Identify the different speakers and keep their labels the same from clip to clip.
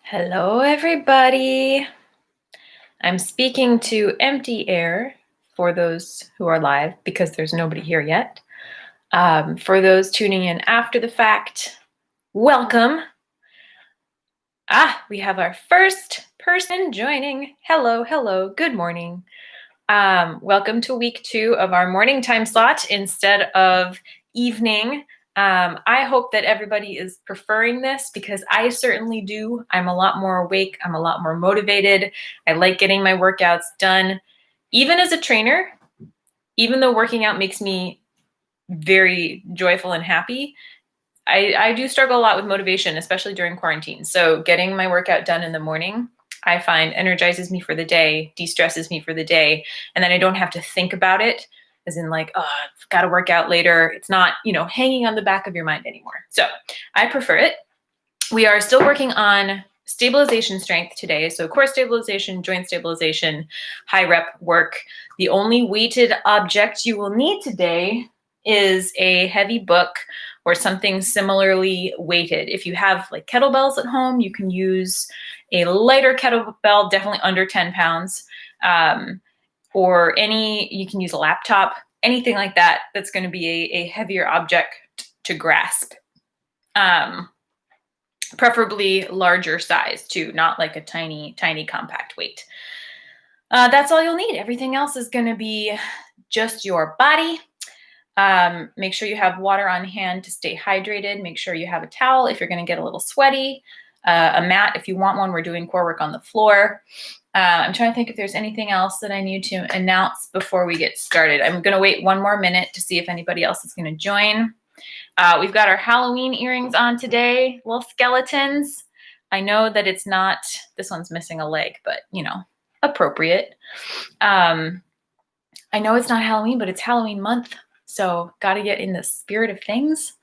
Speaker 1: Hello, everybody. I'm speaking to empty air for those who are live because there's nobody here yet. For those tuning in after the fact, welcome. We have our first person joining. Hello, good morning. Welcome to week 2 of our morning time slot instead of evening. I hope that everybody is preferring this because I certainly do. I'm a lot more awake. I'm a lot more motivated. I like getting my workouts done. Even as a trainer, even though working out makes me very joyful and happy, I do struggle a lot with motivation, especially during quarantine. So getting my workout done in the morning, I find energizes me for the day, de-stresses me for the day, and then I don't have to think about it as in like, oh, I've got to work out later. It's not, hanging on the back of your mind anymore. So I prefer it. We are still working on stabilization strength today. So core stabilization, joint stabilization, high rep work. The only weighted object you will need today is a heavy book or something similarly weighted. If you have like kettlebells at home, you can use a lighter kettlebell, definitely under 10 pounds, you can use a laptop, anything like that, that's going to be a heavier object to grasp. Preferably larger size too, not like a tiny compact weight. That's all you'll need. Everything else is going to be just your body. Make sure you have water on hand to stay hydrated. Make sure you have a towel if you're going to get a little sweaty, a mat if you want one. We're doing core work on the floor. I'm trying to think if there's anything else that I need to announce before we get started. I'm going to wait one more minute to see if anybody else is going to join. We've got our Halloween earrings on today, little skeletons. I know that it's not, this one's missing a leg, but appropriate. I know it's not Halloween, but it's Halloween month. So got to get in the spirit of things.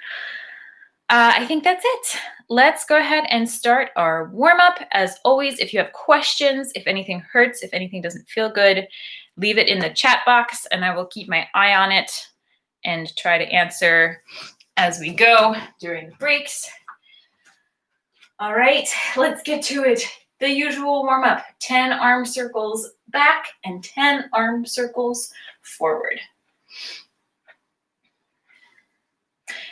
Speaker 1: I think that's it. Let's go ahead and start our warm-up. As always, if you have questions, if anything hurts, if anything doesn't feel good, leave it in the chat box and I will keep my eye on it and try to answer as we go during the breaks. All right, let's get to it. The usual warm-up, 10 arm circles back and 10 arm circles forward.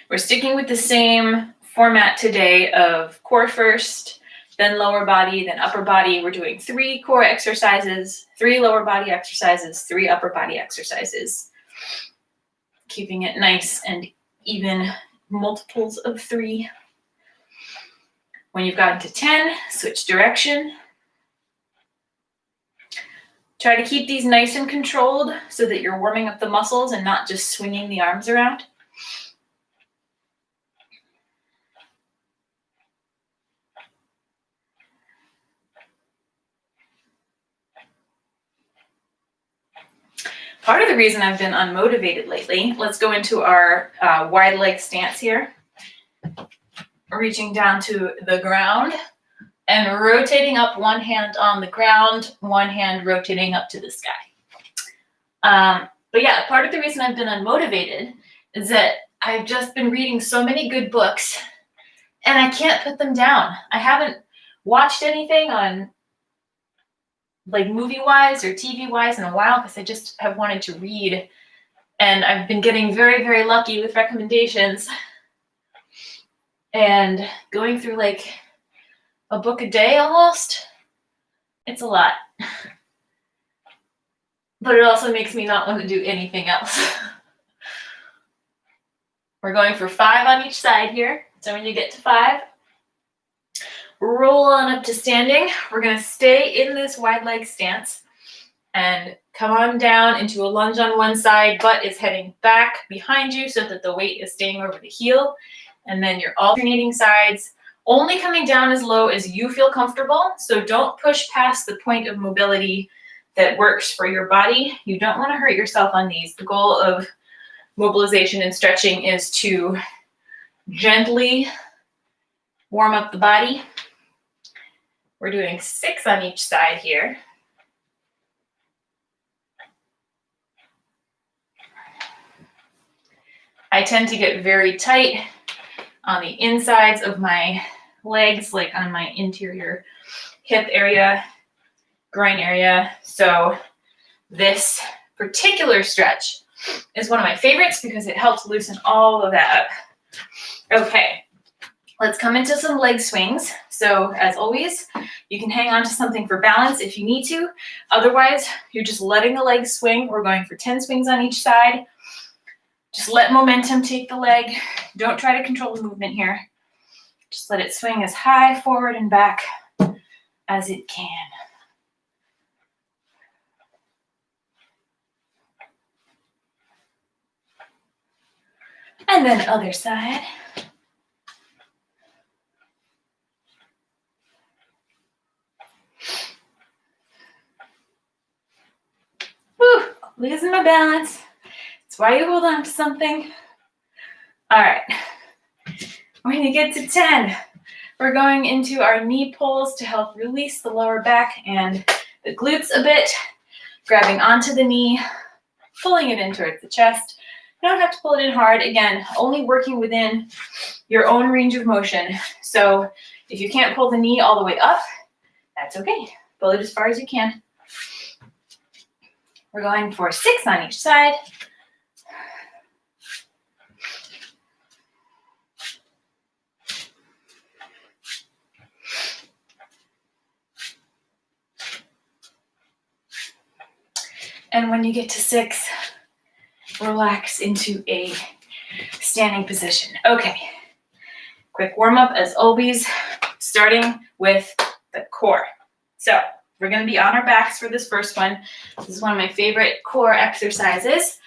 Speaker 1: We're sticking with the same format today of core first, then lower body, then upper body. We're doing 3 core exercises, 3 lower body exercises, 3 upper body exercises. Keeping it nice and even, multiples of 3. When you've gotten to 10, switch direction. Try to keep these nice and controlled so that you're warming up the muscles and not just swinging the arms around. Part of the reason I've been unmotivated lately, let's go into our wide leg stance here. Reaching down to the ground and rotating up, one hand on the ground, one hand rotating up to the sky. But yeah, part of the reason I've been unmotivated is that I've just been reading so many good books and I can't put them down. I haven't watched anything on like movie-wise or TV-wise in a while because I just have wanted to read. And I've been getting very, very lucky with recommendations and going through like a book a day almost. It's a lot. But it also makes me not want to do anything else. We're going for 5 on each side here. So when you get to 5, roll on up to standing. We're going to stay in this wide leg stance and come on down into a lunge on one side. Butt is heading back behind you so that the weight is staying over the heel. And then you're alternating sides, only coming down as low as you feel comfortable. So don't push past the point of mobility that works for your body. You don't want to hurt yourself on these. The goal of mobilization and stretching is to gently warm up the body. We're doing 6 on each side here. I tend to get very tight on the insides of my legs, like on my interior hip area, groin area. So this particular stretch is one of my favorites because it helps loosen all of that up. Okay, let's come into some leg swings. So as always, you can hang on to something for balance if you need to. Otherwise, you're just letting the leg swing. We're going for 10 swings on each side. Just let momentum take the leg. Don't try to control the movement here. Just let it swing as high forward and back as it can. And then other side. Whew, losing my balance. That's why you hold on to something. All right. When you get to 10, we're going into our knee pulls to help release the lower back and the glutes a bit. Grabbing onto the knee, pulling it in towards the chest. You don't have to pull it in hard. Again, only working within your own range of motion. So if you can't pull the knee all the way up, that's okay. Pull it as far as you can. We're going for 6 on each side. And when you get to 6, relax into a standing position. Okay, quick warm up as always, starting with the core. So we're going to be on our backs for this first one. This is one of my favorite core exercises.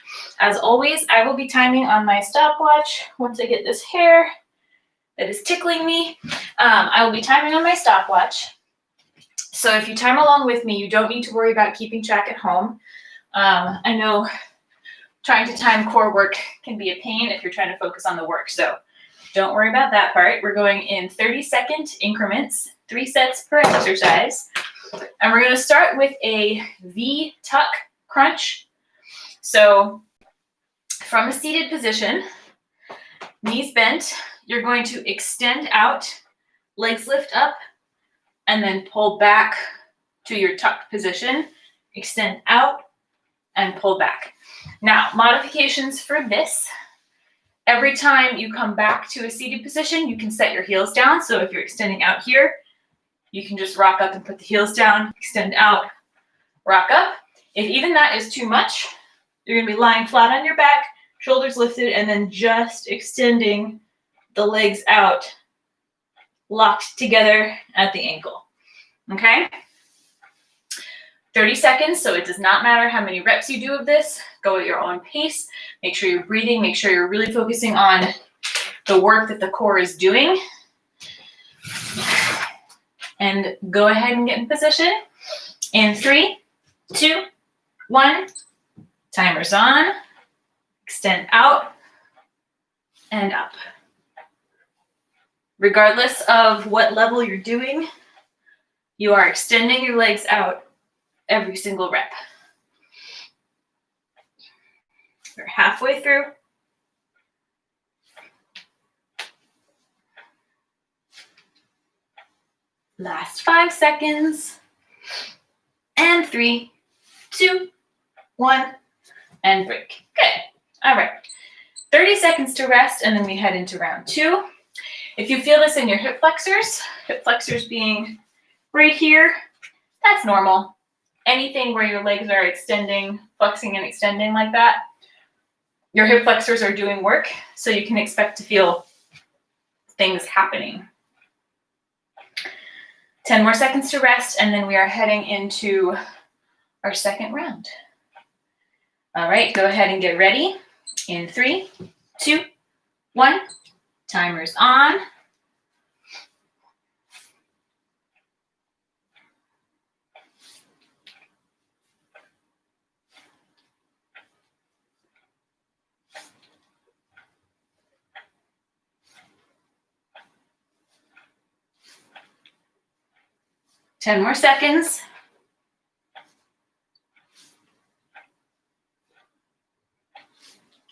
Speaker 1: As always, I will be timing on my stopwatch. Once I get this hair that is tickling me, I will be timing on my stopwatch. So if you time along with me, you don't need to worry about keeping track at home. I know trying to time core work can be a pain if you're trying to focus on the work. So don't worry about that part. We're going in 30-second increments, 3 sets per exercise. And we're going to start with a V tuck crunch. So from a seated position, knees bent, you're going to extend out, legs lift up, and then pull back to your tucked position. Extend out and pull back. Now, modifications for this. Every time you come back to a seated position, you can set your heels down. So if you're extending out here, you can just rock up and put the heels down, extend out, rock up. If even that is too much, you're going to be lying flat on your back, shoulders lifted, and then just extending the legs out, locked together at the ankle. Okay? 30 seconds, so it does not matter how many reps you do of this. Go at your own pace. Make sure you're breathing. Make sure you're really focusing on the work that the core is doing. And go ahead and get in position. In 3, 2, 1. Timer's on. Extend out and up. Regardless of what level you're doing, you are extending your legs out every single rep. We're halfway through. Last 5 seconds. And 3, 2, 1, and break. Good. All right. 30 seconds to rest, and then we head into round 2. If you feel this in your hip flexors being right here, that's normal. Anything where your legs are extending, flexing and extending like that, your hip flexors are doing work, so you can expect to feel things happening. 10 more seconds to rest, and then we are heading into our second round. All right, go ahead and get ready. In 3, 2, 1, timer's on. Ten more seconds.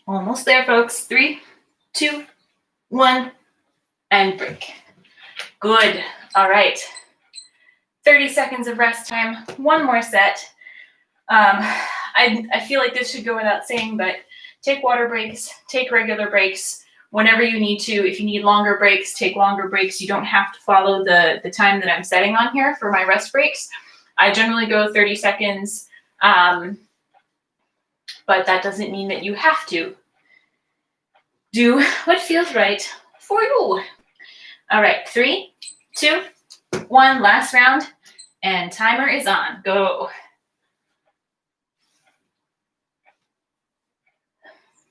Speaker 1: Almost there, folks. 3, 2, 1, and break. Good. All right. 30 seconds of rest time. One more set. I feel like this should go without saying, but take water breaks, take regular breaks whenever you need to. If you need longer breaks, take longer breaks. You don't have to follow the time that I'm setting on here for my rest breaks. I generally go 30 seconds, but that doesn't mean that you have to. Do what feels right for you. All right, 3, 2, 1, last round, and timer is on. Go.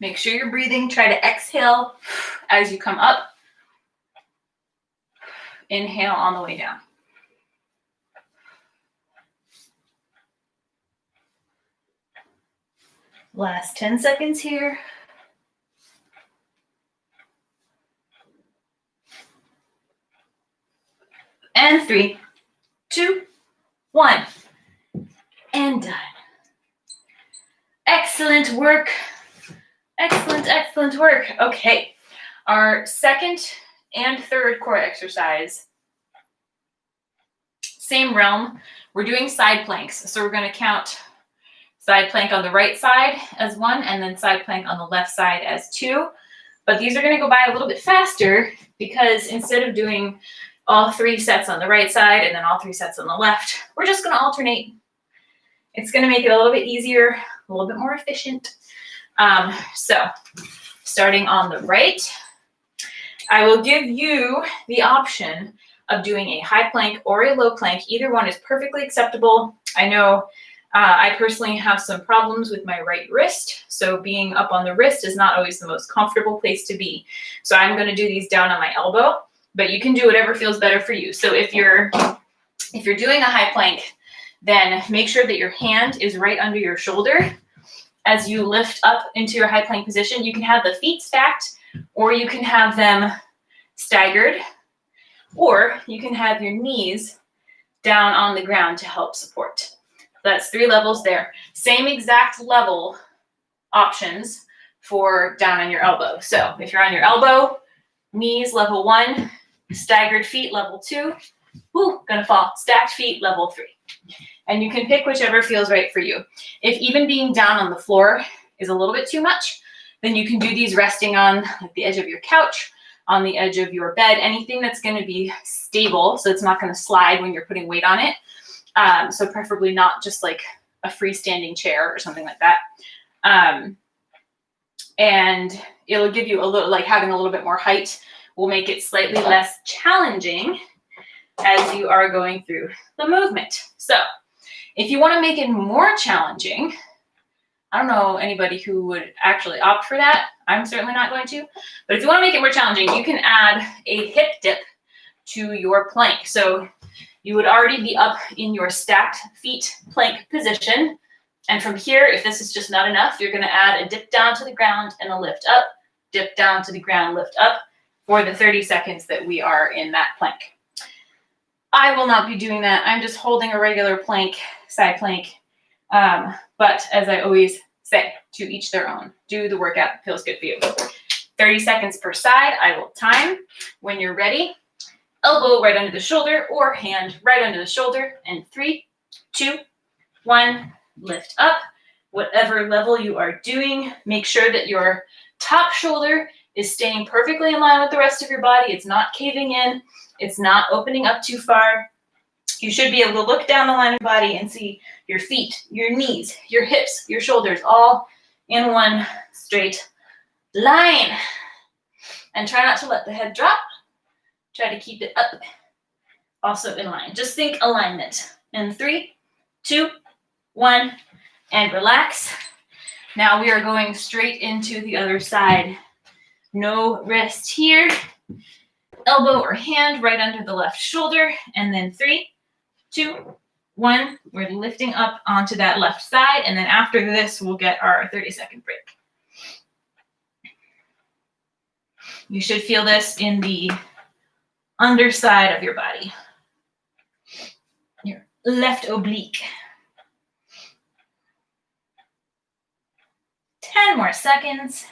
Speaker 1: Make sure you're breathing. Try to exhale as you come up. Inhale on the way down. Last 10 seconds here. And 3, 2, 1. And done. Excellent work. Excellent, excellent work. Okay, our second and third core exercise, same realm. We're doing side planks. So we're going to count side plank on the right side as 1 and then side plank on the left side as 2. But these are going to go by a little bit faster because instead of doing all 3 sets on the right side and then all 3 sets on the left, we're just going to alternate. It's going to make it a little bit easier, a little bit more efficient. So starting on the right, I will give you the option of doing a high plank or a low plank. Either one is perfectly acceptable. I know I personally have some problems with my right wrist, so being up on the wrist is not always the most comfortable place to be. So I'm going to do these down on my elbow, but you can do whatever feels better for you. So if you're doing a high plank, then make sure that your hand is right under your shoulder. As you lift up into your high plank position, you can have the feet stacked, or you can have them staggered, or you can have your knees down on the ground to help support. That's 3 levels there. Same exact level options for down on your elbow. So if you're on your elbow, knees level 1, staggered feet level 2, gonna fall, stacked feet level 3. And you can pick whichever feels right for you. If even being down on the floor is a little bit too much, then you can do these resting on like the edge of your couch, on the edge of your bed, anything that's going to be stable so it's not going to slide when you're putting weight on it. So preferably not just like a freestanding chair or something like that. And it'll give you a little, like having a little bit more height will make it slightly less challenging as you are going through the movement. So if you want to make it more challenging, I don't know anybody who would actually opt for that. I'm certainly not going to. But if you want to make it more challenging, you can add a hip dip to your plank. So you would already be up in your stacked feet plank position. And from here, if this is just not enough, you're going to add a dip down to the ground and a lift up, dip down to the ground, lift up for the 30 seconds that we are in that plank. I will not be doing that. I'm just holding a regular plank, side plank. But as I always say, to each their own. Do the workout that feels good for you. 30 seconds per side. I will time. When you're ready, elbow right under the shoulder or hand right under the shoulder. And 3, 2, 1, lift up. Whatever level you are doing, make sure that your top shoulder is staying perfectly in line with the rest of your body. It's not caving in. It's not opening up too far. You should be able to look down the line of your body and see your feet, your knees, your hips, your shoulders, all in one straight line. And try not to let the head drop. Try to keep it up, also in line. Just think alignment. In 3, 2, 1, and relax. Now we are going straight into the other side. No rest here. Elbow or hand right under the left shoulder. And then 3, 2, 1. We're lifting up onto that left side. And then after this, we'll get our 30-second break. You should feel this in the underside of your body. Your left oblique. 10 more seconds.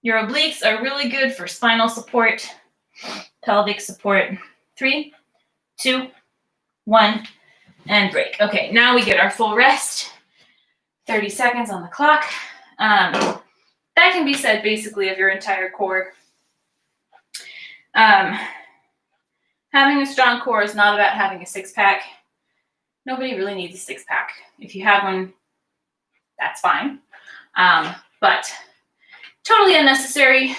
Speaker 1: Your obliques are really good for spinal support. pelvic support. 3, 2, 1, and break. Okay, now we get our full rest. 30 seconds on the clock. That can be said basically of your entire core. Having a strong core is not about having a six-pack. Nobody really needs a six-pack. If you have one, that's fine. But totally unnecessary,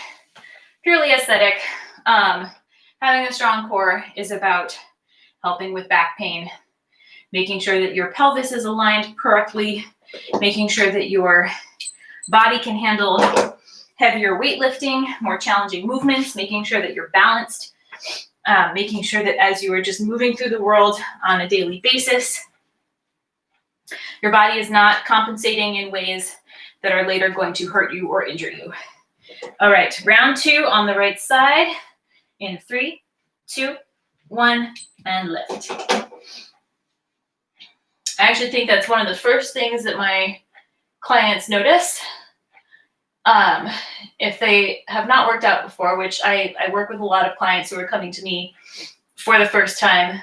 Speaker 1: purely aesthetic. Having a strong core is about helping with back pain, making sure that your pelvis is aligned correctly, making sure that your body can handle heavier weightlifting, more challenging movements, making sure that you're balanced, making sure that as you are just moving through the world on a daily basis, your body is not compensating in ways that are later going to hurt you or injure you. All right, round 2 on the right side in 3, 2, 1, and lift. I actually think that's one of the first things that my clients notice. If they have not worked out before, which I work with a lot of clients who are coming to me for the first time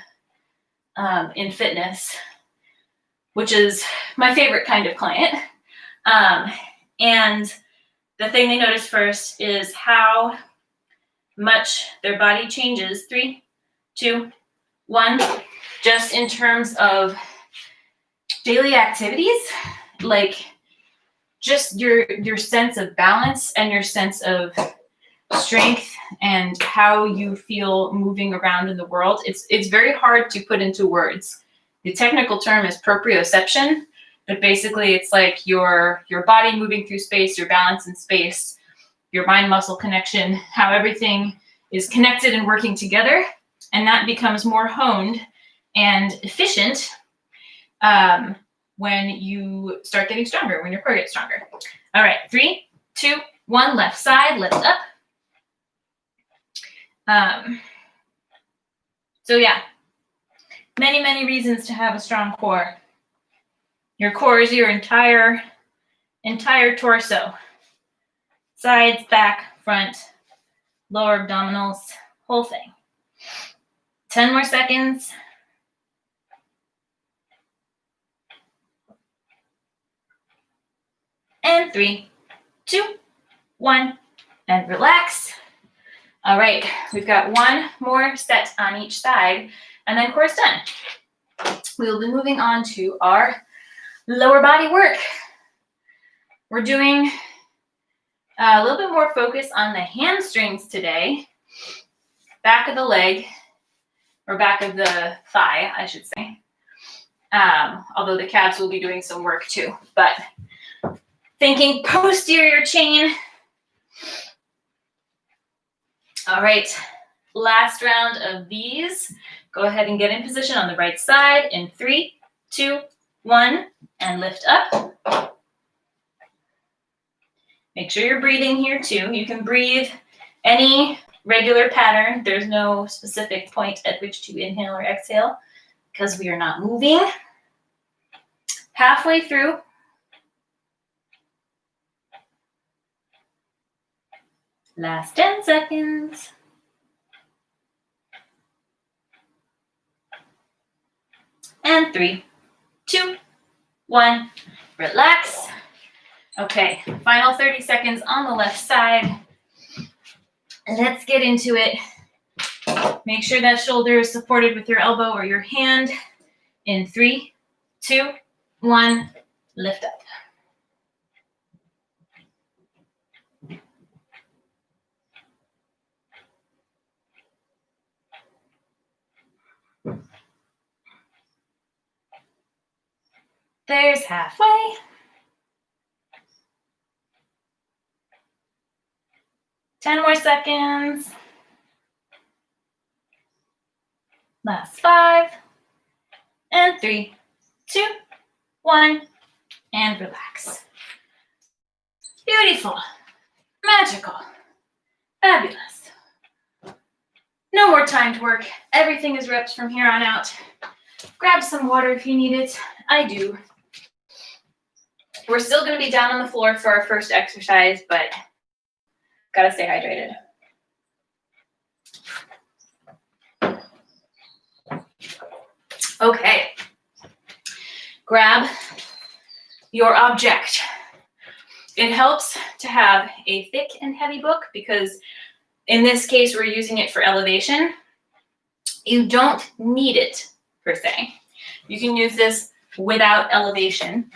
Speaker 1: in fitness, which is my favorite kind of client. And the thing they notice first is how much their body changes. 3, 2, 1, just in terms of daily activities, like just your sense of balance and your sense of strength and how you feel moving around in the world. It's very hard to put into words. The technical term is proprioception, but basically it's like your body moving through space, your balance in space, your mind-muscle connection, how everything is connected and working together, and that becomes more honed and efficient when you start getting stronger, when your core gets stronger. All right, 3, 2, 1, left side, lift up. So yeah, many reasons to have a strong core. Your core is your entire torso. Sides, back, front, lower abdominals, whole thing. 10 more seconds. And 3, 2, 1, and relax. All right, we've got one more set on each side, and then core's done. We'll be moving on to our lower body work. We're doing a little bit more focus on the hamstrings today, back of the leg, or back of the thigh, I should say. Although the calves will be doing some work too, but thinking posterior chain. All right, last round of these. Go ahead and get in position on the right side in 3, 2, 1, and lift up. Make sure you're breathing here too. You can breathe any regular pattern. There's no specific point at which to inhale or exhale because we are not moving. Halfway through. Last 10 seconds. And 3, 2, 1, relax. Okay, final 30 seconds on the left side. Let's get into it. Make sure that shoulder is supported with your elbow or your hand. In 3, 2, 1, lift up. There's halfway. Ten more seconds. Last 5. And 3, 2, 1, and relax. Beautiful. Magical. Fabulous. No more timed work. Everything is reps from here on out. Grab some water if you need it. I do. We're still going to be down on the floor for our first exercise, but gotta stay hydrated. Okay. Grab your object. It helps to have a thick and heavy book because in this case, we're using it for elevation. You don't need it per se. You can use this without elevation.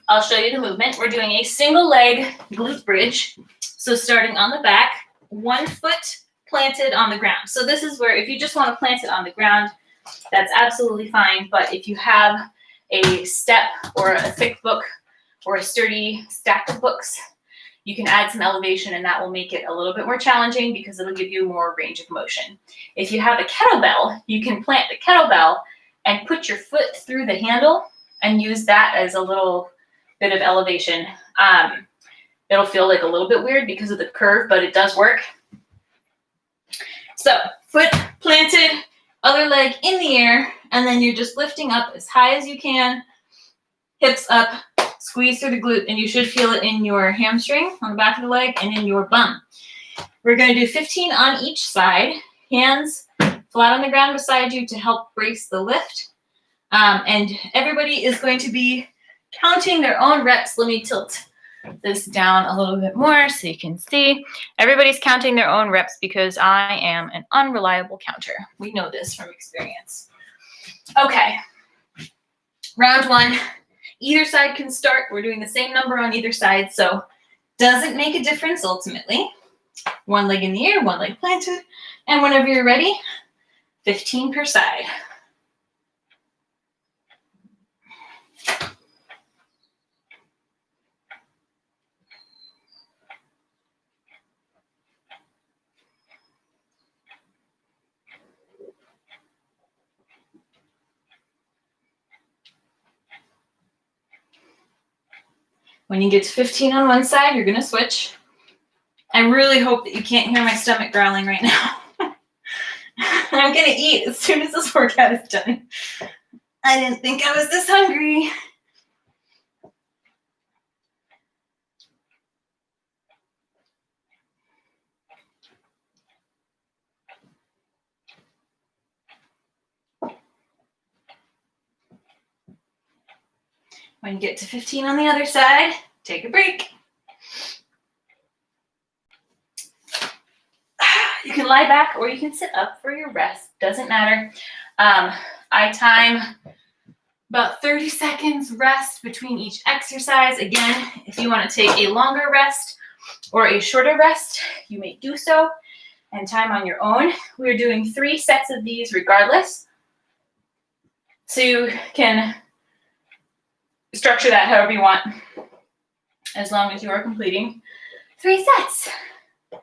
Speaker 1: I'll show you the movement. We're doing a single leg glute bridge. So starting on the back, 1 foot planted on the ground. So this is where if you just want to plant it on the ground, that's absolutely fine. But if you have a step or a thick book or a sturdy stack of books, you can add some elevation and that will make it a little bit more challenging because it'll give you more range of motion. If you have a kettlebell, you can plant the kettlebell and put your foot through the handle and use that as a little bit of elevation. It'll feel like a little bit weird because of the curve, but it does work. So foot planted, other leg in the air, and then you're just lifting up as high as you can, hips up, squeeze through the glute, and you should feel it in your hamstring on the back of the leg and in your bum. We're going to do 15 on each side, hands flat on the ground beside you to help brace the lift. And everybody is going to be counting their own reps. Let me tilt this down a little bit more so you can see. Everybody's counting their own reps because I am an unreliable counter. We know this from experience. Okay, round 1. Either side can start. We're doing the same number on either side, so doesn't make a difference ultimately. 1 leg in the air, 1 leg planted, and whenever you're ready, 15 per side. When you get to 15 on one side, you're gonna switch. I really hope that you can't hear my stomach growling right now. I'm gonna eat as soon as this workout is done. I didn't think I was this hungry. When you get to 15 on the other side, take a break. You can lie back or you can sit up for your rest. Doesn't matter. I time about 30 seconds rest between each exercise. Again, if you want to take a longer rest or a shorter rest, you may do so and time on your own. We're doing 3 sets of these regardless. So you can structure that however you want, as long as you are completing 3 sets.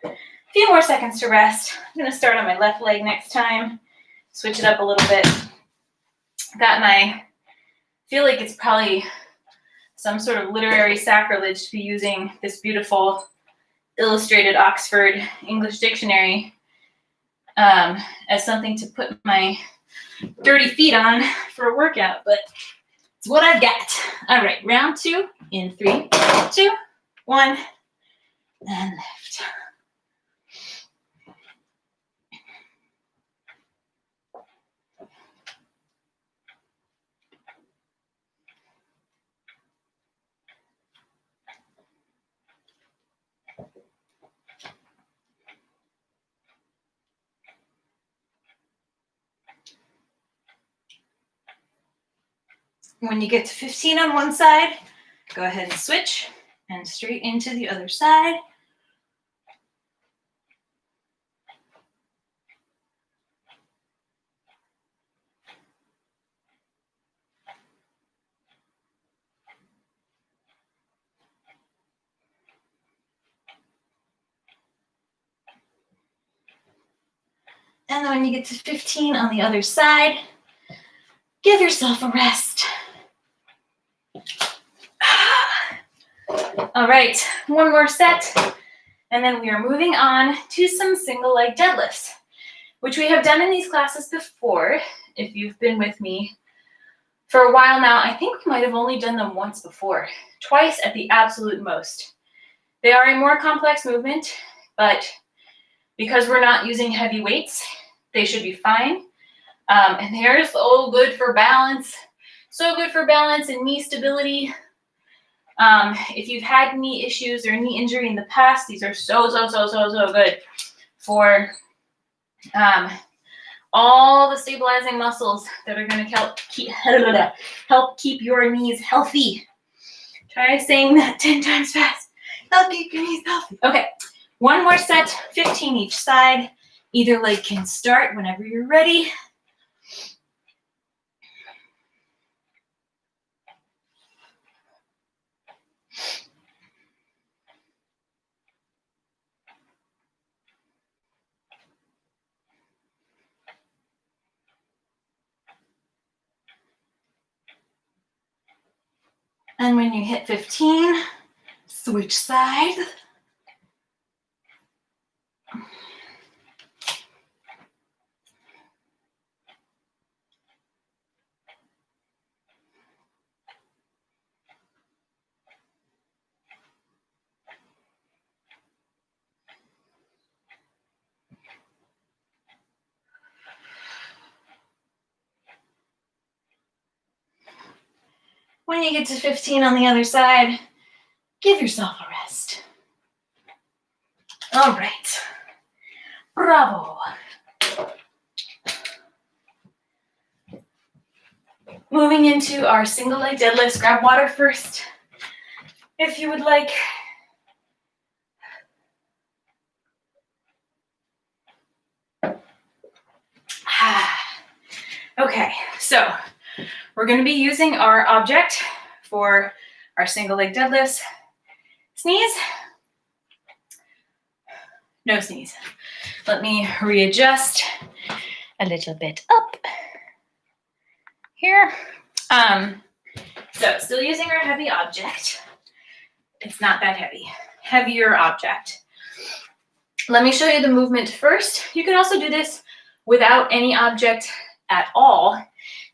Speaker 1: A few more seconds to rest. I'm going to start on my left leg next time, switch it up a little bit. Got my, feel like it's probably some sort of literary sacrilege to be using this beautiful illustrated Oxford English dictionary as something to put my dirty feet on for a workout, but it's what I've got. All right, round 2 in 3, 2, 1, and lift. When you get to 15 on one side, go ahead and switch and straight into the other side. And then when you get to 15 on the other side, give yourself a rest. All right, 1 more set, and then we are moving on to some single leg deadlifts, which we have done in these classes before. If you've been with me for a while now, I think we might have only done them once before, twice at the absolute most. They are a more complex movement, but because we're not using heavy weights, they should be fine. And they're so good for balance. So good for balance and knee stability. If you've had knee issues or knee injury in the past, these are so good for all the stabilizing muscles that are going to help keep your knees healthy. Try saying that 10 times fast. Help keep your knees healthy. Okay, one more set, 15 each side. Either leg can start whenever you're ready. And when you hit 15, switch sides. When you get to 15 on the other side, give yourself a rest. All right. Bravo. Moving into our single leg deadlifts. Grab water first, if you would like. Okay, so we're going to be using our object for our single leg deadlifts. Sneeze. No sneeze. Let me readjust a little bit up here. So still using our heavy object. It's not that heavy. Heavier object. Let me show you the movement first. You can also do this without any object at all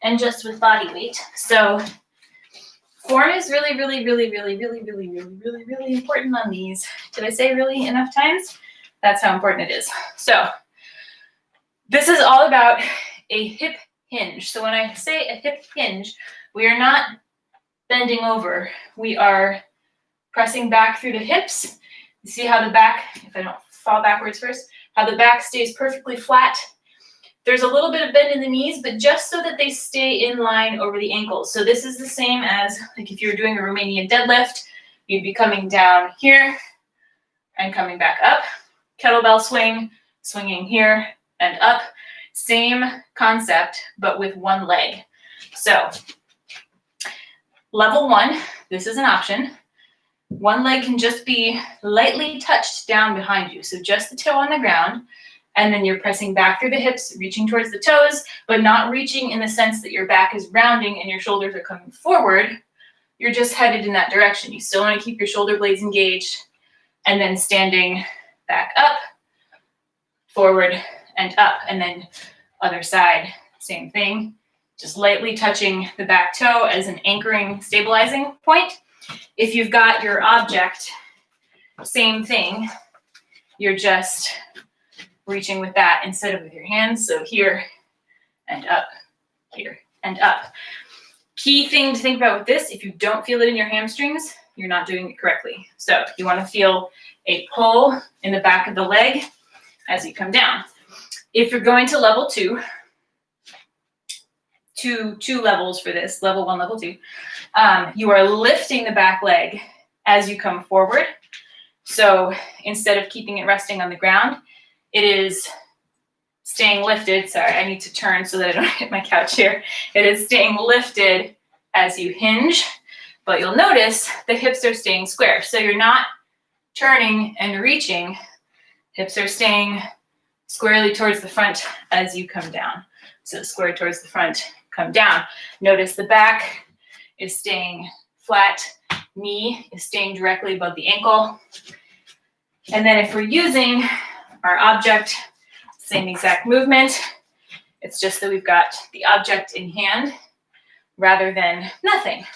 Speaker 1: and just with body weight. So form is really important on these. Did I say really enough times? That's how important it is. So this is all about a hip hinge. So when I say a hip hinge, we are not bending over. We are pressing back through the hips. You see how the back, if I don't fall backwards first, how the back stays perfectly flat. There's a little bit of bend in the knees, but just so that they stay in line over the ankles. So this is the same as like if you were doing a Romanian deadlift, you'd be coming down here and coming back up. Kettlebell swing, swinging here and up. Same concept, but with one leg. So level 1, this is an option. One leg can just be lightly touched down behind you. So just the toe on the ground. And then you're pressing back through the hips, reaching towards the toes, but not reaching in the sense that your back is rounding and your shoulders are coming forward. You're just headed in that direction. You still want to keep your shoulder blades engaged and then standing back up, forward and up. And then other side, same thing. Just lightly touching the back toe as an anchoring, stabilizing point. If you've got your object, same thing. You're just reaching with that instead of with your hands. So here and up, here and up. Key thing to think about with this, if you don't feel it in your hamstrings, you're not doing it correctly. So you want to feel a pull in the back of the leg as you come down. If you're going to level 2, two levels for this, level 1, level 2, you are lifting the back leg as you come forward. So instead of keeping it resting on the ground, it is staying lifted. Sorry, I need to turn so that I don't hit my couch here. It is staying lifted as you hinge, but you'll notice the hips are staying square. So you're not turning and reaching. Hips are staying squarely towards the front as you come down. So square towards the front, come down. Notice the back is staying flat. Knee is staying directly above the ankle. And then if we're using our object, same exact movement. It's just that we've got the object in hand rather than nothing.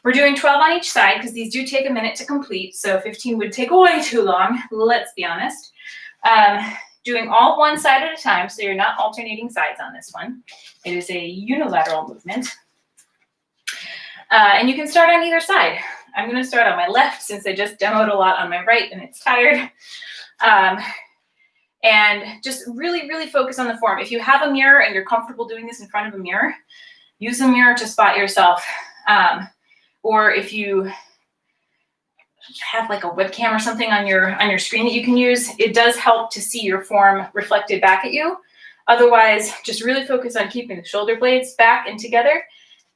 Speaker 1: We're doing 12 on each side because these do take a minute to complete. So 15 would take way too long, let's be honest. doing all one side at a time, so you're not alternating sides on this one. It is a unilateral movement. And you can start on either side. I'm going to start on my left since I just demoed a lot on my right and it's tired. And just really, really focus on the form. If you have a mirror and you're comfortable doing this in front of a mirror, use a mirror to spot yourself. Or if you have like a webcam or something on your screen that you can use, it does help to see your form reflected back at you. Otherwise, just really focus on keeping the shoulder blades back and together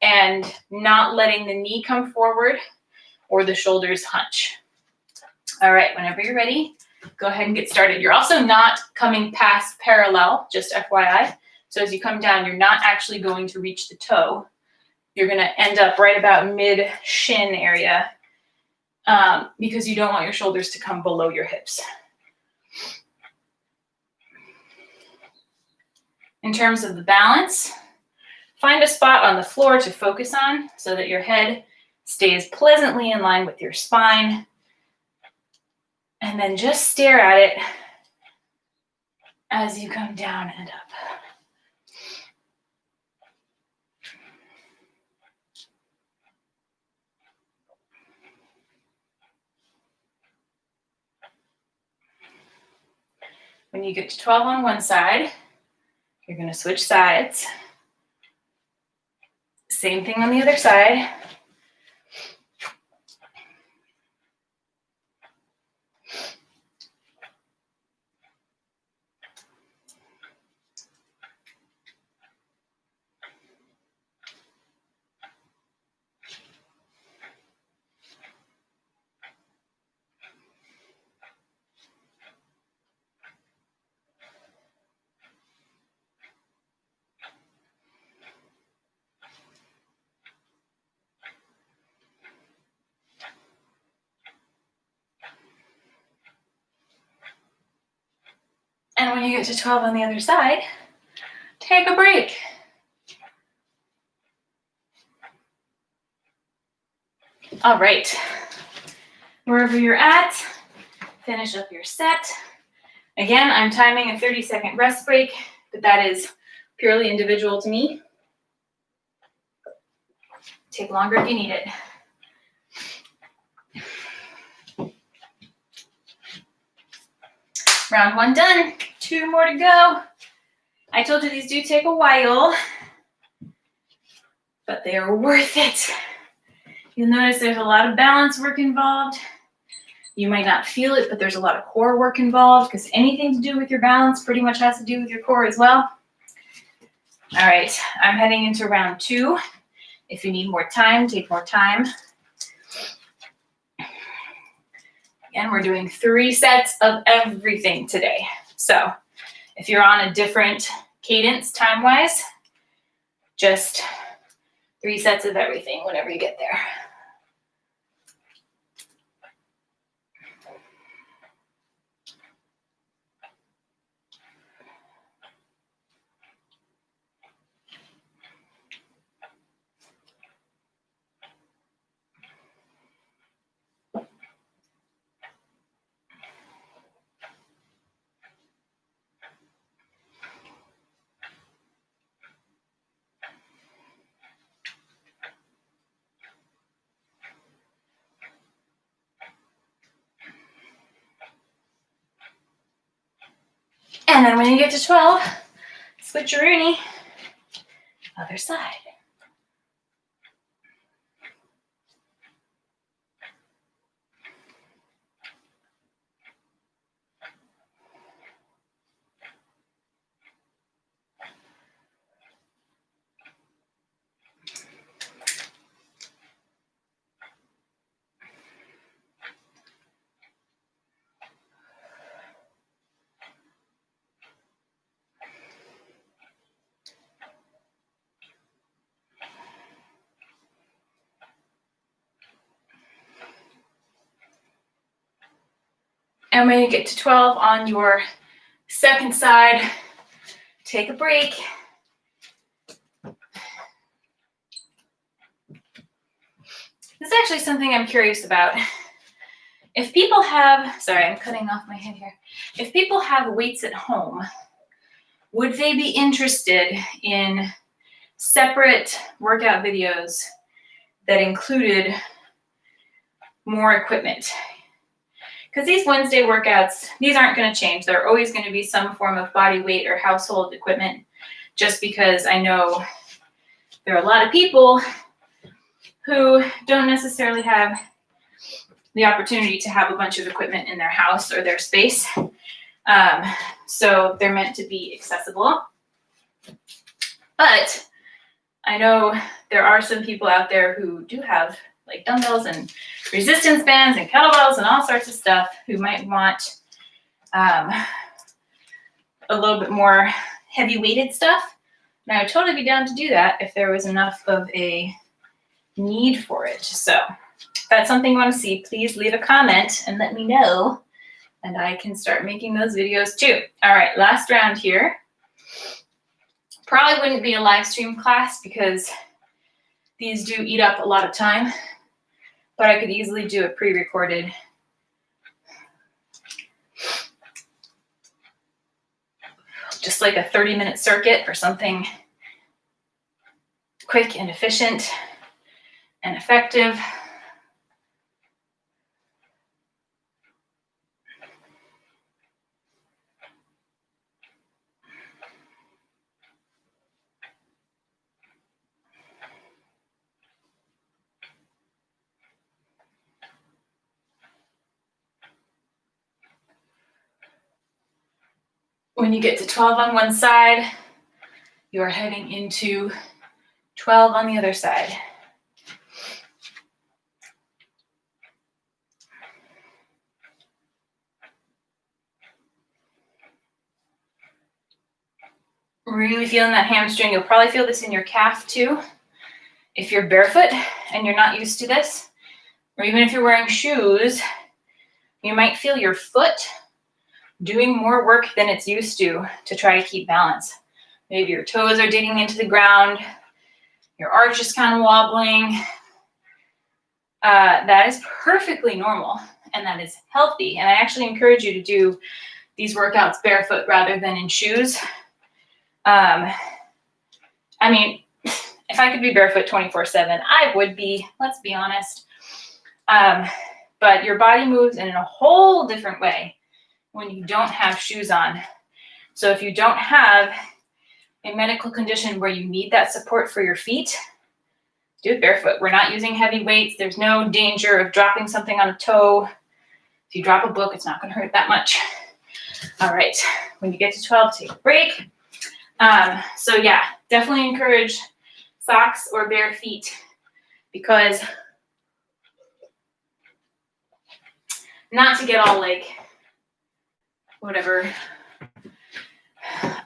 Speaker 1: and not letting the knee come forward or the shoulders hunch. All right, whenever you're ready, go ahead and get started. You're also not coming past parallel, just FYI. So as you come down, you're not actually going to reach the toe. You're going to end up right about mid-shin area because you don't want your shoulders to come below your hips. In terms of the balance, find a spot on the floor to focus on so that your head stays pleasantly in line with your spine. And then just stare at it as you come down and up. When you get to 12 on one side, you're going to switch sides. Same thing on the other side. And when you get to 12 on the other side, take a break. All right, wherever you're at, finish up your set. Again, I'm timing a 30-second rest break, but that is purely individual to me. Take longer if you need it. Round one done, 2 more to go. I told you these do take a while, but they are worth it. You'll notice there's a lot of balance work involved. You might not feel it, but there's a lot of core work involved because anything to do with your balance pretty much has to do with your core as well. All right, I'm heading into round 2. If you need more time, take more time. Again, we're doing 3 sets of everything today. So if you're on a different cadence time-wise, just 3 sets of everything whenever you get there. And then when you get to 12, switcheroonie, other side. And when you get to 12 on your second side, take a break. This is actually something I'm curious about. If people have, sorry, I'm cutting off my head here. If people have weights at home, would they be interested in separate workout videos that included more equipment? Because these Wednesday workouts, these aren't going to change. They're always going to be some form of body weight or household equipment, just because I know there are a lot of people who don't necessarily have the opportunity to have a bunch of equipment in their house or their space. So they're meant to be accessible. But I know there are some people out there who do have like dumbbells and resistance bands and kettlebells and all sorts of stuff who might want a little bit more heavy weighted stuff. And I would totally be down to do that if there was enough of a need for it. So if that's something you want to see, please leave a comment and let me know, and I can start making those videos too. All right, last round here. Probably wouldn't be a live stream class because these do eat up a lot of time, but I could easily do a pre-recorded. Just like a 30-minute circuit for something quick and efficient and effective. When you get to 12 on one side, you are heading into 12 on the other side. Really feeling that hamstring. You'll probably feel this in your calf too. If you're barefoot and you're not used to this, or even if you're wearing shoes, you might feel your foot doing more work than it's used to try to keep balance. Maybe your toes are digging into the ground, your arch is kind of wobbling. That is perfectly normal and that is healthy. And I actually encourage you to do these workouts barefoot rather than in shoes. I mean, if I could be barefoot 24/7, I would be, let's be honest. But your body moves in a whole different way when you don't have shoes on. So if you don't have a medical condition where you need that support for your feet, do it barefoot. We're not using heavy weights. There's no danger of dropping something on a toe. If you drop a book, it's not going to hurt that much. All right, when you get to 12, take a break. So yeah, definitely encourage socks or bare feet, because not to get all like, whatever,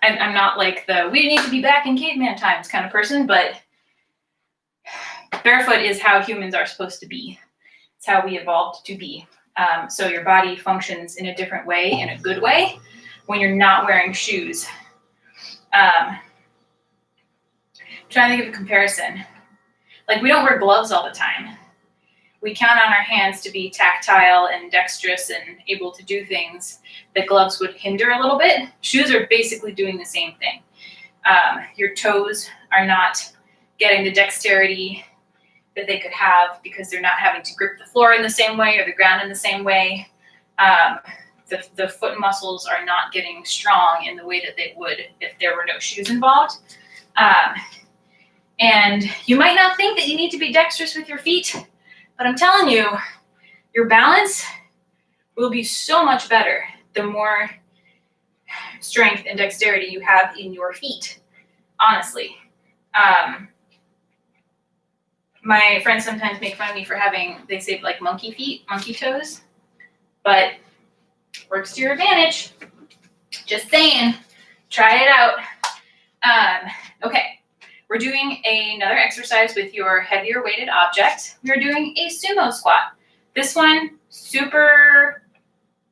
Speaker 1: I'm not like the we need to be back in caveman times kind of person, but barefoot is how humans are supposed to be. It's how we evolved to be. So your body functions in a different way, in a good way, when you're not wearing shoes. Trying to think of a comparison. Like, we don't wear gloves all the time. We count on our hands to be tactile and dexterous and able to do things that gloves would hinder a little bit. Shoes are basically doing the same thing. Your toes are not getting the dexterity that they could have because they're not having to grip the floor in the same way or the ground in the same way. The foot muscles are not getting strong in the way that they would if there were no shoes involved. And you might not think that you need to be dexterous with your feet, but I'm telling you, your balance will be so much better the more strength and dexterity you have in your feet, honestly. My friends sometimes make fun of me for having, they say like monkey feet, monkey toes, but works to your advantage. Just saying, try it out. Okay, we're doing another exercise with your heavier weighted object. We're doing a sumo squat. This one, super,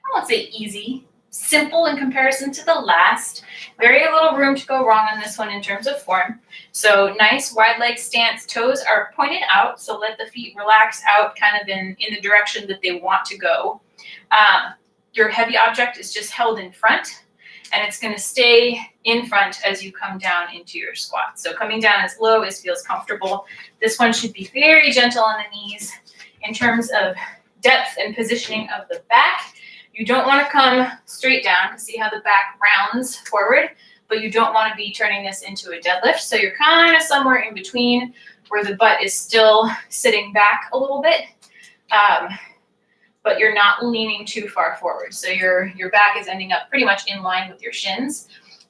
Speaker 1: I won't say easy, simple in comparison to the last. Very little room to go wrong on this one in terms of form. So nice wide leg stance, toes are pointed out, so let the feet relax out kind of in the direction that they want to go. Your heavy object is just held in front, and it's going to stay in front as you come down into your squat. So coming down as low as feels comfortable. This one should be very gentle on the knees. In terms of depth and positioning of the back, you don't want to come straight down, because see how the back rounds forward, but you don't want to be turning this into a deadlift. So you're kind of somewhere in between, where the butt is still sitting back a little bit, but you're not leaning too far forward. So your back is ending up pretty much in line with your shins,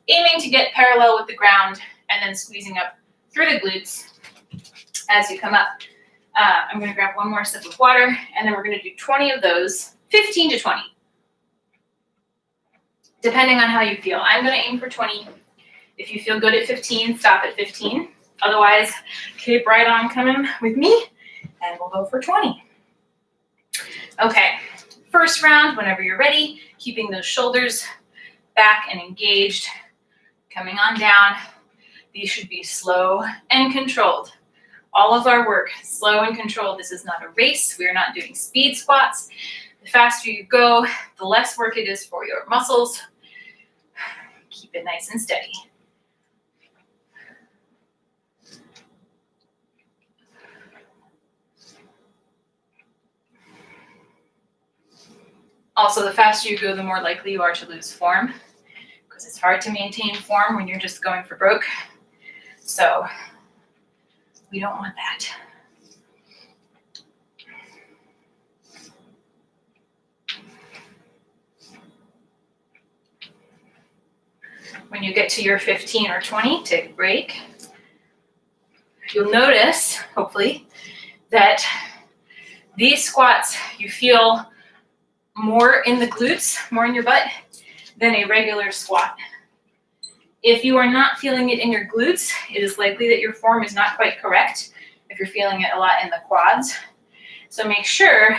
Speaker 1: aiming to get parallel with the ground and then squeezing up through the glutes as you come up. I'm going to grab one more sip of water, and then we're going to do 20 of those, 15 to 20, depending on how you feel. I'm going to aim for 20. If you feel good at 15, stop at 15. Otherwise, keep right on coming with me, and we'll go for 20. Okay, first round, whenever you're ready, keeping those shoulders back and engaged, coming on down. These should be slow and controlled. All of our work, slow and controlled. This is not a race. We are not doing speed squats. The faster you go, the less work it is for your muscles. Keep it nice and steady. Also, the faster you go, the more likely you are to lose form, because it's hard to maintain form when you're just going for broke. So we don't want that. When you get to your 15 or 20, take a break. You'll notice, hopefully, that these squats, you feel more in the glutes, more in your butt, than a regular squat. If you are not feeling it in your glutes, it is likely that your form is not quite correct if you're feeling it a lot in the quads. So make sure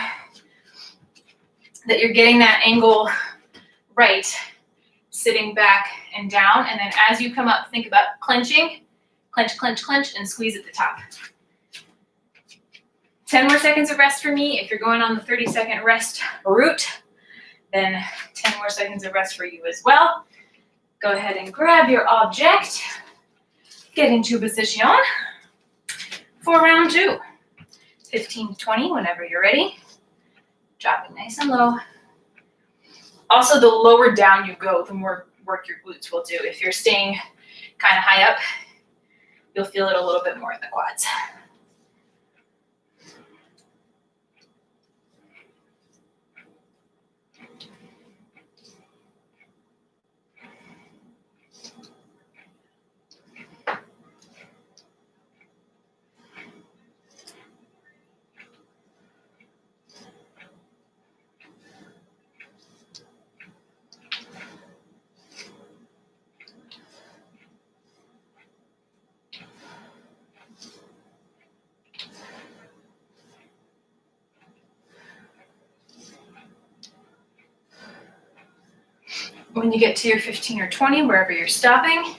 Speaker 1: that you're getting that angle right, sitting back and down, and then as you come up, think about clenching, clench, clench, clench, and squeeze at the top. 10 more seconds of rest for me. If you're going on the 30-second rest route, then 10 more seconds of rest for you as well. Go ahead and grab your object. Get into position for round 2. 15 to 20 whenever you're ready. Drop it nice and low. Also, the lower down you go, the more work your glutes will do. If you're staying kind of high up, you'll feel it a little bit more in the quads. When you get to your 15 or 20, wherever you're stopping,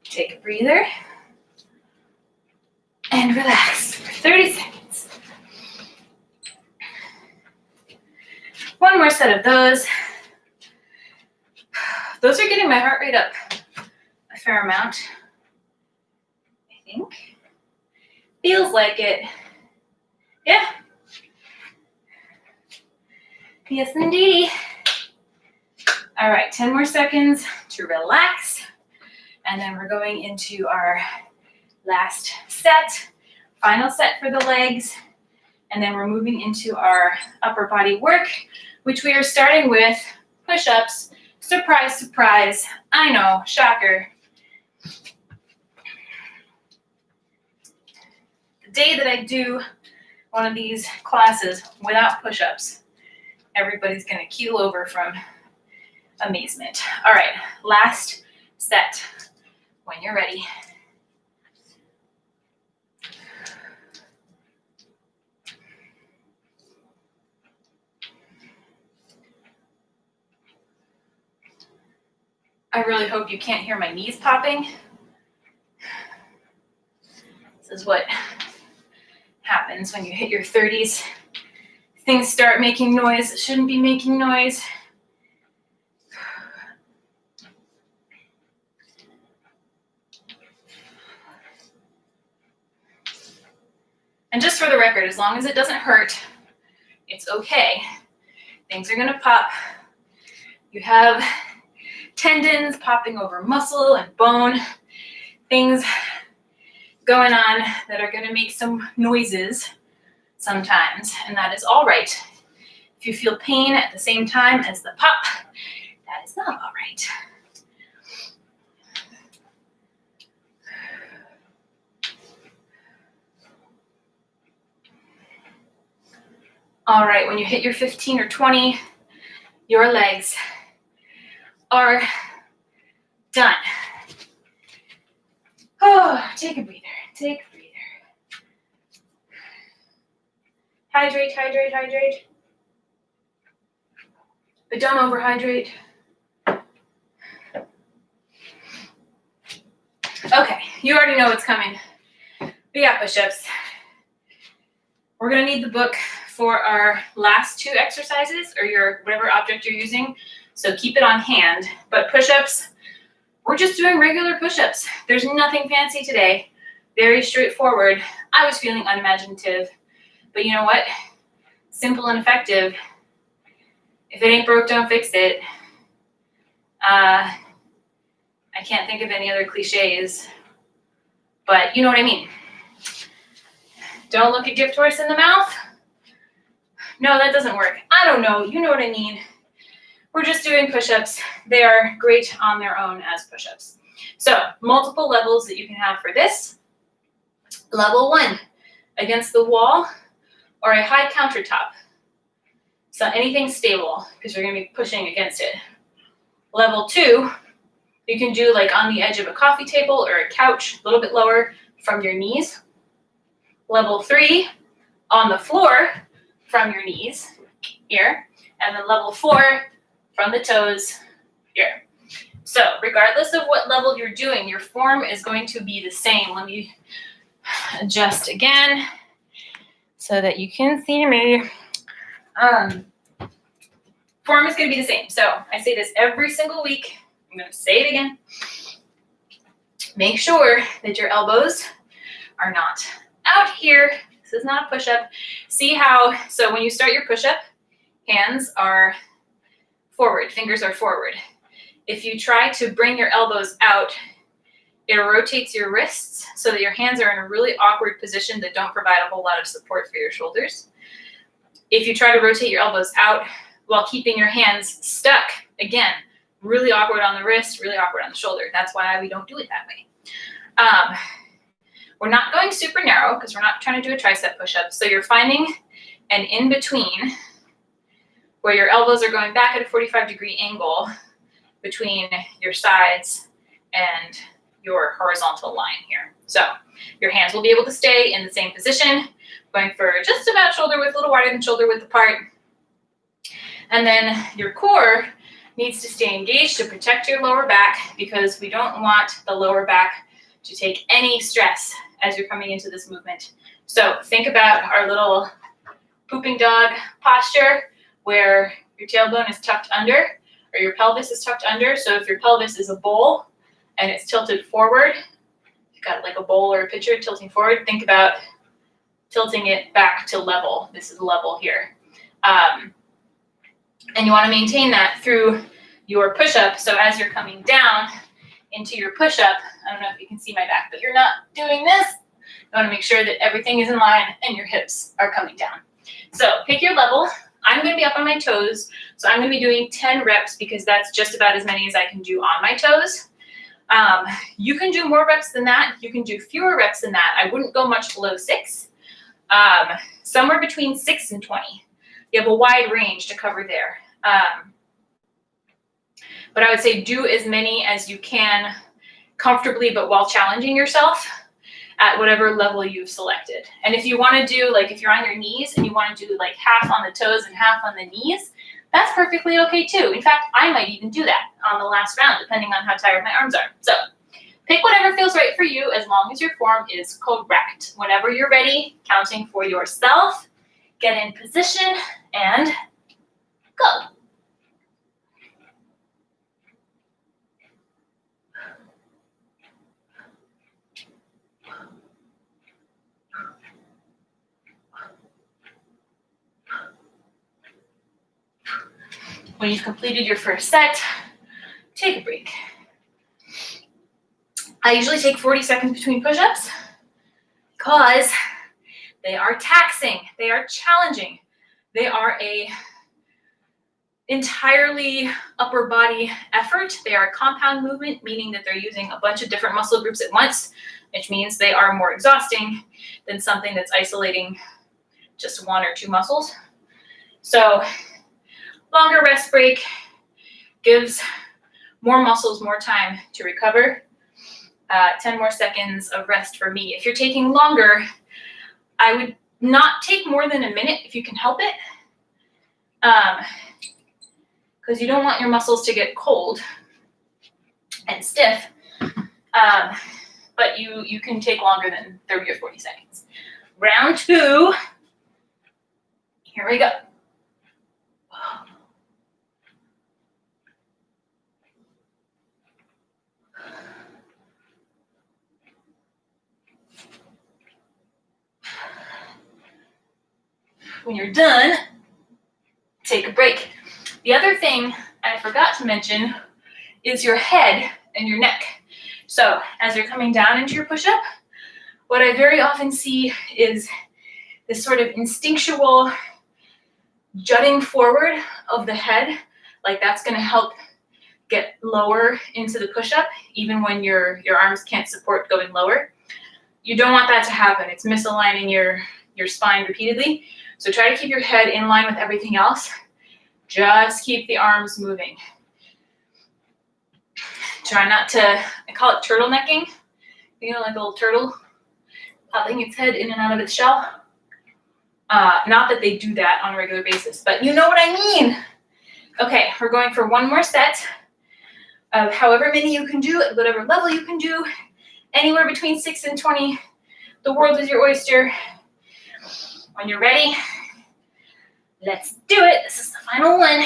Speaker 1: take a breather and relax for 30 seconds. One more set of those. Those are getting my heart rate up a fair amount, I think. Feels like it. Yeah. Yes, indeed. All right, 10 more seconds to relax. And then we're going into our last set, final set for the legs. And then we're moving into our upper body work, which we are starting with push-ups. Surprise, surprise. I know, shocker. The day that I do one of these classes without push-ups, everybody's gonna keel over from amazement. All right, last set when you're ready. I really hope you can't hear my knees popping. This is what happens when you hit your 30s. things start making noise that shouldn't be making noise. And just for the record, as long as it doesn't hurt, it's okay. Things are gonna pop. You have tendons popping over muscle and bone, things going on that are gonna make some noises sometimes, and that is all right. If you feel pain at the same time as the pop, that is not all right. All right, when you hit your 15 or 20, your legs are done. Oh, take a breather, take a breather. Hydrate, hydrate, hydrate. But don't overhydrate. Okay, you already know what's coming. We got push-ups. We're gonna need the book for our last two exercises, or your whatever object you're using, so keep it on hand. But push-ups, we're just doing regular push-ups. There's nothing fancy today, very straightforward. I was feeling unimaginative, but you know what? Simple and effective. If it ain't broke, don't fix it. I can't think of any other cliches, but you know what I mean. Don't look a gift horse in the mouth. No, that doesn't work. I don't know. You know what I mean. We're just doing push-ups. They are great on their own as push-ups. So multiple levels that you can have for this. Level 1, against the wall or a high countertop. So anything stable, because you're going to be pushing against it. Level 2, you can do like on the edge of a coffee table or a couch, a little bit lower from your knees. Level 3, on the floor from your knees, here. And then level 4, from the toes, here. So regardless of what level you're doing, your form is going to be the same. Let me adjust again so that you can see me. Form is going to be the same. So I say this every single week. I'm going to say it again. Make sure that your elbows are not out here. This is not a push-up. See how, so when you start your push-up, hands are forward, fingers are forward. If you try to bring your elbows out, it rotates your wrists so that your hands are in a really awkward position that don't provide a whole lot of support for your shoulders. If you try to rotate your elbows out while keeping your hands stuck, again, really awkward on the wrist, really awkward on the shoulder. That's why we don't do it that way. We're not going super narrow because we're not trying to do a tricep push-up. So you're finding an in-between where your elbows are going back at a 45-degree angle between your sides and your horizontal line here. So your hands will be able to stay in the same position, going for just about shoulder width, a little wider than shoulder width apart. And then your core needs to stay engaged to protect your lower back, because we don't want the lower back to take any stress as you're coming into this movement. So think about our little pooping dog posture where your tailbone is tucked under or your pelvis is tucked under. So if your pelvis is a bowl and it's tilted forward, you've got like a bowl or a pitcher tilting forward, think about tilting it back to level. This is level here. And you want to maintain that through your push-up. So as you're coming down into your push-up, I don't know if you can see my back, but you're not doing this. You want to make sure that everything is in line and your hips are coming down. So pick your level. I'm going to be up on my toes. So I'm going to be doing 10 reps because that's just about as many as I can do on my toes. You can do more reps than that. You can do fewer reps than that. I wouldn't go much below 6. Somewhere between 6 and 20. You have a wide range to cover there. But I would say do as many as you can comfortably, but while challenging yourself at whatever level you've selected. And if you want to do, like if you're on your knees and you want to do like half on the toes and half on the knees, that's perfectly okay too. In fact, I might even do that on the last round, depending on how tired my arms are. So pick whatever feels right for you as long as your form is correct. Whenever you're ready, counting for yourself, Get in position and go. When you've completed your first set, take a break. I usually take 40 seconds between push-ups because they are taxing, they are challenging, they are a entirely upper body effort. They are a compound movement, meaning that they're using a bunch of different muscle groups at once, which means they are more exhausting than something that's isolating just one or two muscles. So longer rest break gives more muscles more time to recover. 10 more seconds of rest for me. If you're taking longer, I would not take more than a minute if you can help it, because you don't want your muscles to get cold and stiff, but you can take longer than 30 or 40 seconds. Round 2, here we go. When you're done, take a break. The other thing I forgot to mention is your head and your neck. So as you're coming down into your push-up, what I very often see is this sort of instinctual jutting forward of the head, like that's going to help get lower into the push-up, even when your arms can't support going lower. You don't want that to happen. It's misaligning your spine repeatedly. So try to keep your head in line with everything else. Just keep the arms moving. Try not to, I call it turtlenecking. You know, like a little turtle popping its head in and out of its shell. Not that they do that on a regular basis, but you know what I mean. Okay, we're going for one more set of however many you can do at whatever level you can do. Anywhere between 6 and 20. The world is your oyster. When you're ready, let's do it. This is the final one.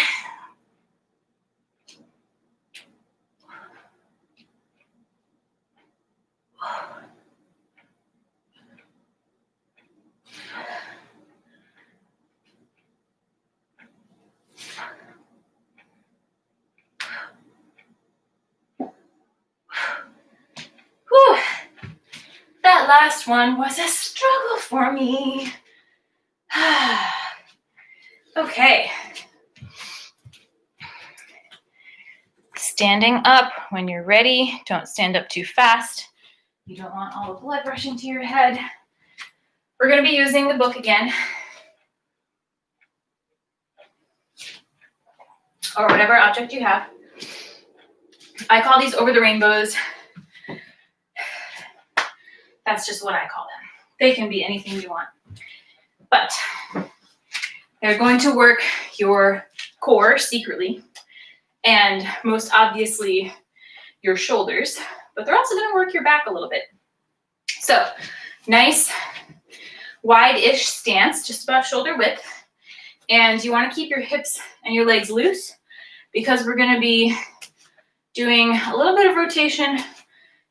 Speaker 1: Whew. That last one was a struggle for me. Okay. Standing up when you're ready. Don't stand up too fast. You don't want all the blood rushing to your head. We're going to be using the book again, or whatever object you have. I call these over the rainbows. That's just what I call them. They can be anything you want. But they're going to work your core secretly, and most obviously your shoulders, but they're also going to work your back a little bit. So nice wide-ish stance, just about shoulder width. And you want to keep your hips and your legs loose because we're going to be doing a little bit of rotation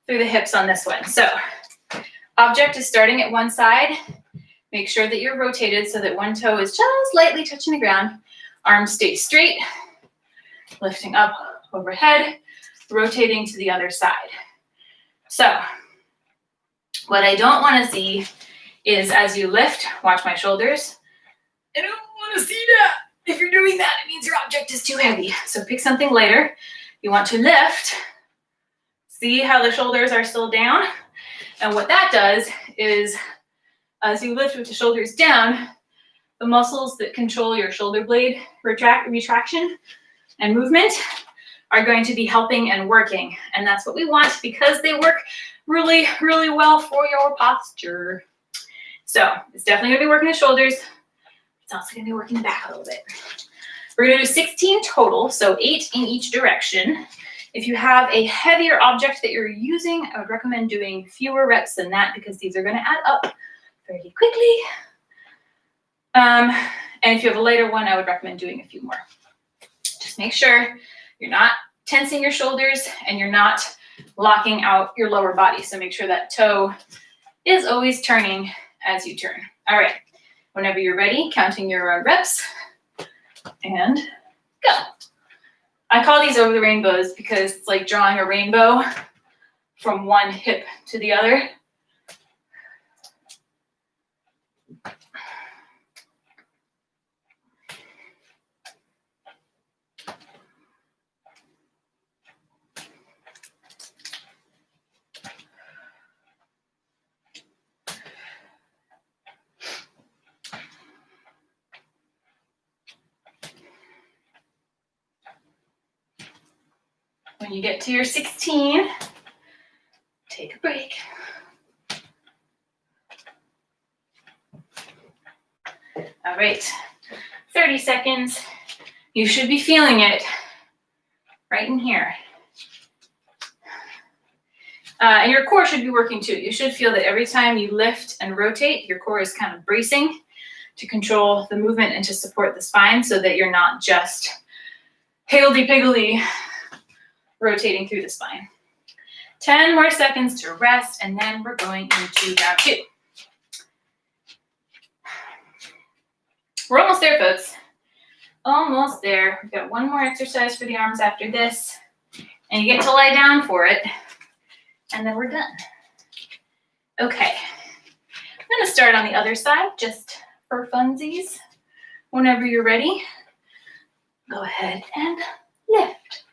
Speaker 1: through the hips on this one. So object is starting at one side. Make sure that you're rotated so that one toe is just lightly touching the ground. Arms stay straight, lifting up overhead, rotating to the other side. So what I don't want to see is as you lift, watch my shoulders. I don't want to see that. If you're doing that, it means your object is too heavy. So pick something lighter. You want to lift. See how the shoulders are still down? And what that does is as you lift with the shoulders down, the muscles that control your shoulder blade retraction and movement are going to be helping and working. And that's what we want because they work really, really well for your posture. So it's definitely going to be working the shoulders. It's also going to be working the back a little bit. We're going to do 16 total, so 8 in each direction. If you have a heavier object that you're using, I would recommend doing fewer reps than that because these are going to add up very quickly. And if you have a lighter one, I would recommend doing a few more. Just make sure you're not tensing your shoulders and you're not locking out your lower body. So make sure that toe is always turning as you turn. All right, whenever you're ready, counting your reps, and go. I call these over the rainbows because it's like drawing a rainbow from one hip to the other. When you get to your 16, take a break. All right, 30 seconds. You should be feeling it right in here. And your core should be working too. You should feel that every time you lift and rotate, your core is kind of bracing to control the movement and to support the spine so that you're not just higgledy-piggledy rotating through the spine. 10 more seconds to rest, and then we're going into round 2. We're almost there, folks. Almost there. We've got one more exercise for the arms after this, and you get to lie down for it, and then we're done. Okay. I'm going to start on the other side just for funsies. Whenever you're ready, go ahead and lift.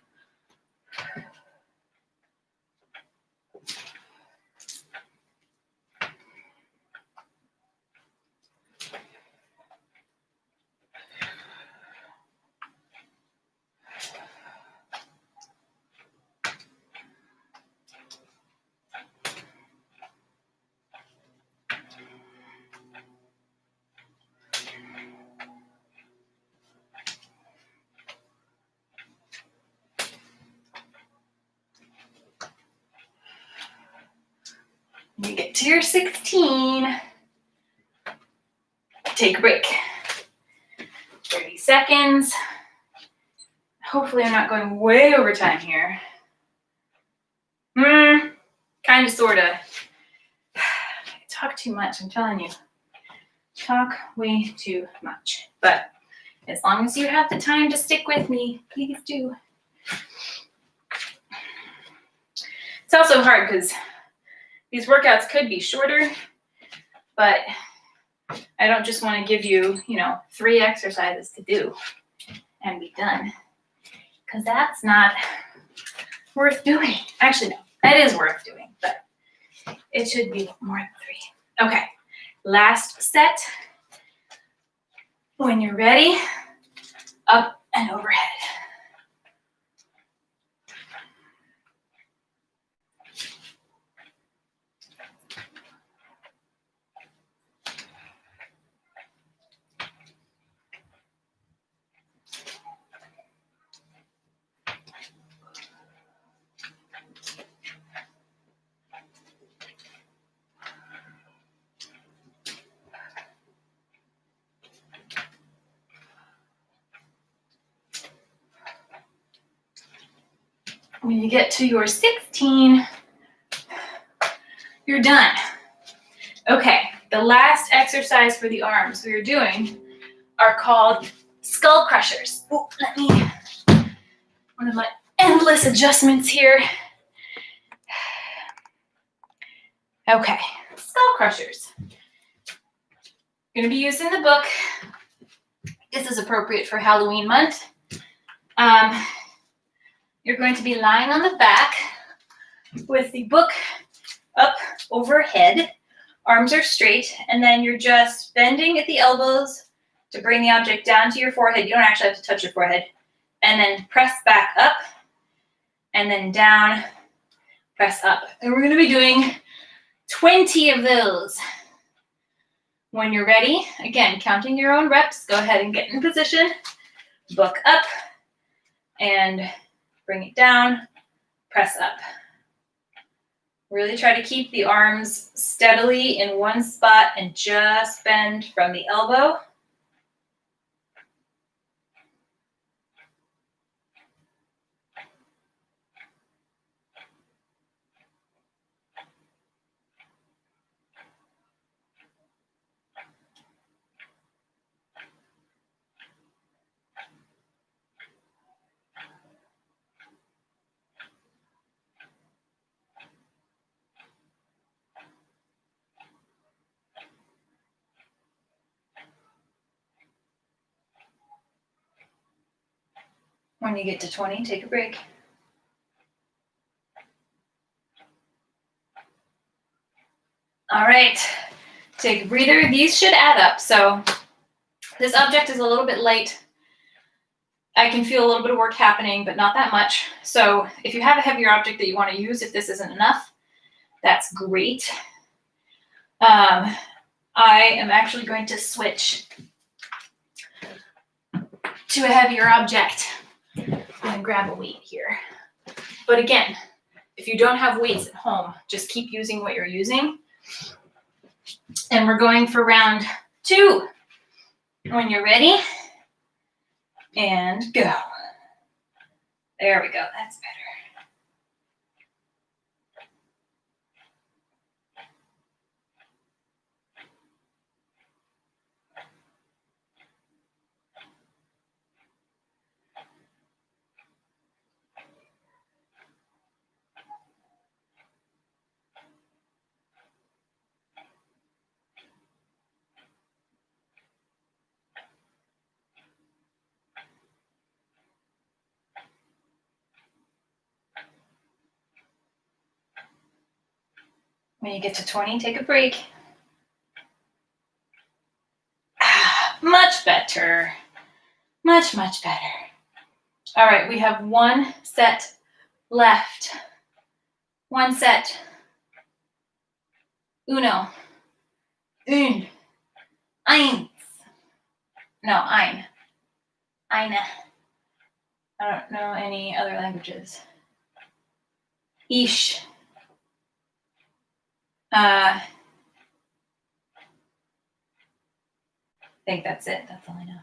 Speaker 1: When you get to your 16, take a break. 30 seconds. Hopefully I'm not going way over time here. Kind of, sort of. I talk too much, I'm telling you. Talk way too much. But as long as you have the time to stick with me, please do. It's also hard because these workouts could be shorter, but I don't just want to give you, 3 exercises to do and be done, because that's not worth doing. Actually, no, that is worth doing, but it should be more than 3. Okay, last set. When you're ready, up and overhead. When you get to your 16, you're done. Okay, the last exercise for the arms we are doing are called skull crushers. Oh, one of my endless adjustments here. Okay, skull crushers. Going to be used in the book. This is appropriate for Halloween month. You're going to be lying on the back with the book up overhead. Arms are straight, and then you're just bending at the elbows to bring the object down to your forehead. You don't actually have to touch your forehead. And then press back up, and then down, press up. And we're going to be doing 20 of those. When you're ready, again, counting your own reps, go ahead and get in position. Book up, and bring it down, press up. Really try to keep the arms steadily in one spot and just bend from the elbow When you get to 20, take a break. All right, take a breather. These should add up. So this object is a little bit light. I can feel a little bit of work happening, but not that much. So if you have a heavier object that you want to use, if this isn't enough, that's great. I am actually going to switch to a heavier object. I'm going to grab a weight here. But again, if you don't have weights at home, just keep using what you're using. And we're going for round 2. When you're ready, and go. There we go, that's better. When you get to 20, take a break. Much better. Much, much better. All right, we have 1 set left. 1 set. Uno. Un. Eins. No, ein. Eine. I don't know any other languages. Ich. I think that's it. That's all I know.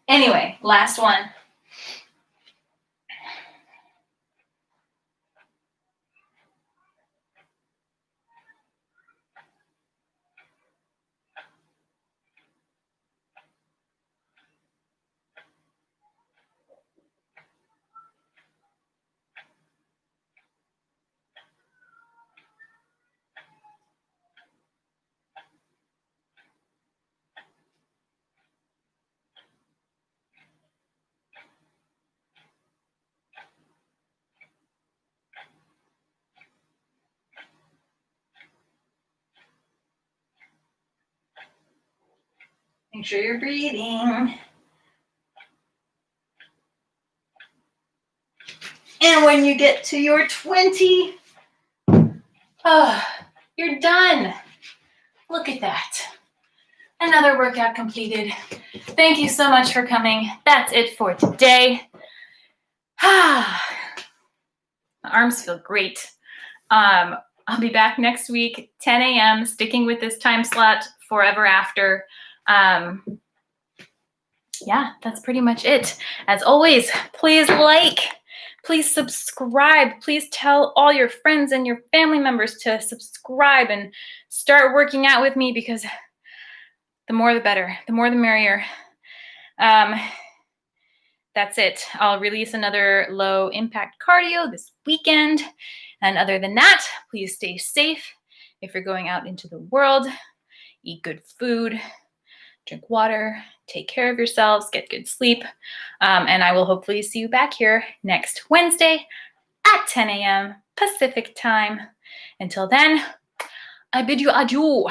Speaker 1: Anyway, last one. Make sure you're breathing. And when you get to your 20, you're done. Look at that. Another workout completed. Thank you so much for coming. That's it for today. My arms feel great. I'll be back next week, 10 a.m., sticking with this time slot forever after. Yeah, that's pretty much it. As always, please like, please subscribe. Please tell all your friends and your family members to subscribe and start working out with me, because the more the better, the more the merrier. That's it. I'll release another low impact cardio this weekend. And other than that, please stay safe. If you're going out into the world, eat good food, drink water, take care of yourselves, get good sleep. And I will hopefully see you back here next Wednesday at 10 a.m. Pacific time. Until then, I bid you adieu.